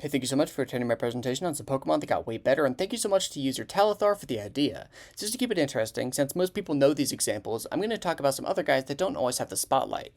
Hey, thank you so much for attending my presentation on some Pokemon that got way better, and thank you so much to user Talithar for the idea. Just to keep it interesting, since most people know these examples, I'm going to talk about some other guys that don't always have the spotlight.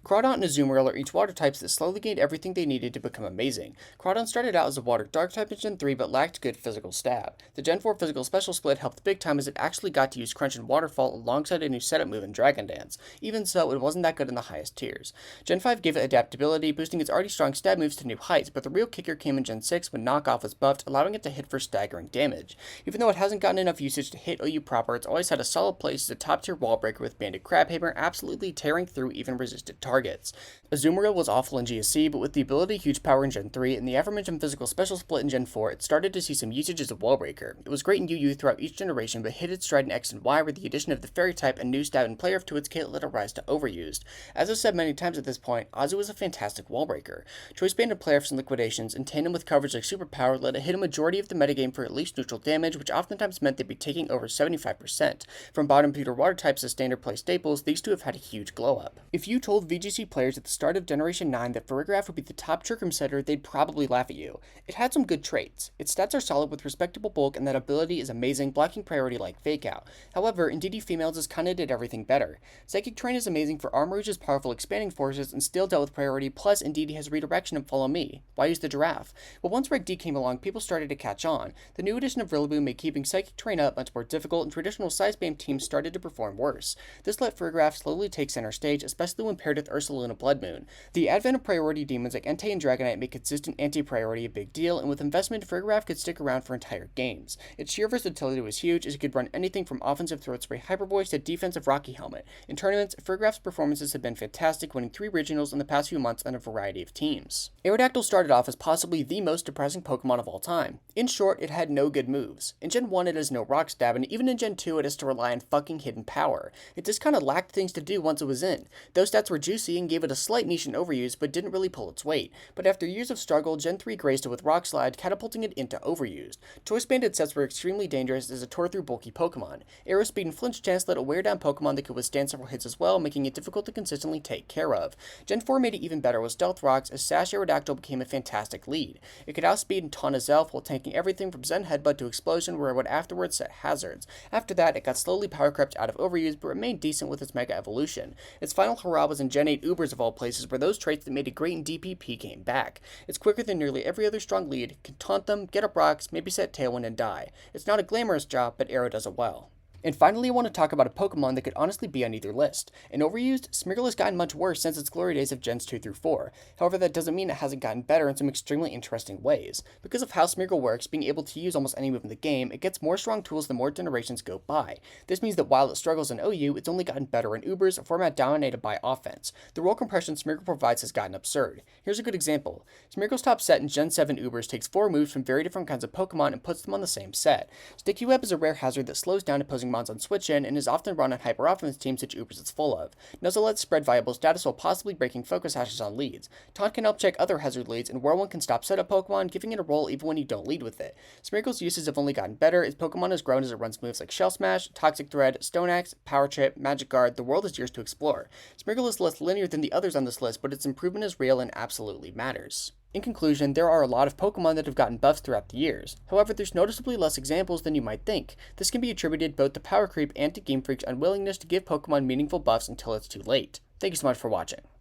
Crawdaunt and Azumarill are each water types that slowly gained everything they needed to become amazing. Crawdaunt started out as a water dark type in Gen 3 but lacked good physical stab. The Gen 4 physical special split helped big time as it actually got to use Crunch and Waterfall alongside a new setup move in Dragon Dance. Even so, it wasn't that good in the highest tiers. Gen 5 gave it adaptability, boosting its already strong stab moves to new heights, but the real kicker came in Gen 6 when Knockoff was buffed, allowing it to hit for staggering damage. Even though it hasn't gotten enough usage to hit OU proper, it's always had a solid place as a top tier wall breaker with Banded Crabhammer absolutely tearing through even resisted targets. Azumarill was awful in GSC, but with the ability huge power in Gen 3 and the aforementioned physical special split in Gen 4, it started to see some usage as a wall breaker. It was great in UU throughout each generation, but hit its stride in X and Y where the addition of the Fairy type and new stab and player to its kit let it rise to overused. As I've said many times at this point, Azu is a fantastic wall breaker. Choice banded player for some liquidations, and tandem with coverage like Superpower let it hit a majority of the metagame for at least neutral damage, which oftentimes meant they'd be taking over 75%. From bottom feeder water types as standard play staples, these two have had a huge glow up. If you told VGC players at the start of Generation 9 that Farigiraf would be the top trick room setter, they'd probably laugh at you. It had some good traits. Its stats are solid with respectable bulk, and that ability is amazing, blocking priority like Fake Out. However, in DD Females just kinda did everything better. Psychic Terrain is amazing for Armor Rouge's powerful expanding forces and still dealt with priority, plus Indeedee has redirection and Follow Me. Why use the Giraffe? But once Reg D came along, people started to catch on. The new addition of Rillaboom made keeping Psychic Terrain up much more difficult, and traditional size spam teams started to perform worse. This let Farigiraf slowly take center stage, especially when paired with Ursaluna Blood Moon. The advent of priority demons like Entei and Dragonite make consistent anti-priority a big deal, and with investment, Farigiraf could stick around for entire games. Its sheer versatility was huge, as it could run anything from offensive Throat Spray Hyper Voice to defensive Rocky Helmet. In tournaments, Farigiraf's performances have been fantastic, winning 3 regionals in the past few months on a variety of teams. Aerodactyl started off as possibly the most depressing Pokemon of all time. In short, it had no good moves. In Gen 1 it has no Rock Stab, and even in Gen 2 it has to rely on fucking hidden power. It just kinda lacked things to do once it was in. Those stats were juicy and gave it a slight niche in overuse, but didn't really pull its weight. But after years of struggle, Gen 3 graced it with Rock Slide, catapulting it into overused. Choice banded sets were extremely dangerous as it tore through bulky Pokemon. Aero Speed and Flinch Chance let it wear down Pokemon that could withstand several hits as well, making it difficult to consistently take care of. Gen 4 made it even better with Stealth Rocks, as Sash Aerodactyl became a fantastic lead. It could outspeed and taunt a Zelf while tanking everything from Zen Headbutt to Explosion, where it would afterwards set hazards. After that, it got slowly power crept out of overuse, but remained decent with its Mega Evolution. Its final hurrah was in Gen 8 Ubers of all places, where those traits that made it great in DPP came back. It's quicker than nearly every other strong lead, can taunt them, get up rocks, maybe set Tailwind and die. It's not a glamorous job, but Aero does it well. And finally, I want to talk about a Pokemon that could honestly be on either list. In overused, Smeargle has gotten much worse since its glory days of Gens 2 through 4. However, that doesn't mean it hasn't gotten better in some extremely interesting ways. Because of how Smeargle works, being able to use almost any move in the game, it gets more strong tools the more generations go by. This means that while it struggles in OU, it's only gotten better in Ubers, a format dominated by offense. The roll compression Smeargle provides has gotten absurd. Here's a good example. Smeargle's top set in Gen 7 Ubers takes 4 moves from very different kinds of Pokemon and puts them on the same set. Sticky Web is a rare hazard that slows down opposing mons on switch-in, and is often run on hyper-offense teams which Ubers is full of. Nuzzle lets spread viable status while possibly breaking focus hashes on leads. Taunt can help check other hazard leads, and Whirlwind can stop setup Pokemon, giving it a role even when you don't lead with it. Smeargle's uses have only gotten better as Pokemon has grown as it runs moves like Shell Smash, Toxic Thread, Stone Axe, Power Trip, Magic Guard. The world is yours to explore. Smeargle is less linear than the others on this list, but its improvement is real and absolutely matters. In conclusion, there are a lot of Pokemon that have gotten buffs throughout the years. However, there's noticeably less examples than you might think. This can be attributed both to power creep and to Game Freak's unwillingness to give Pokemon meaningful buffs until it's too late. Thank you so much for watching.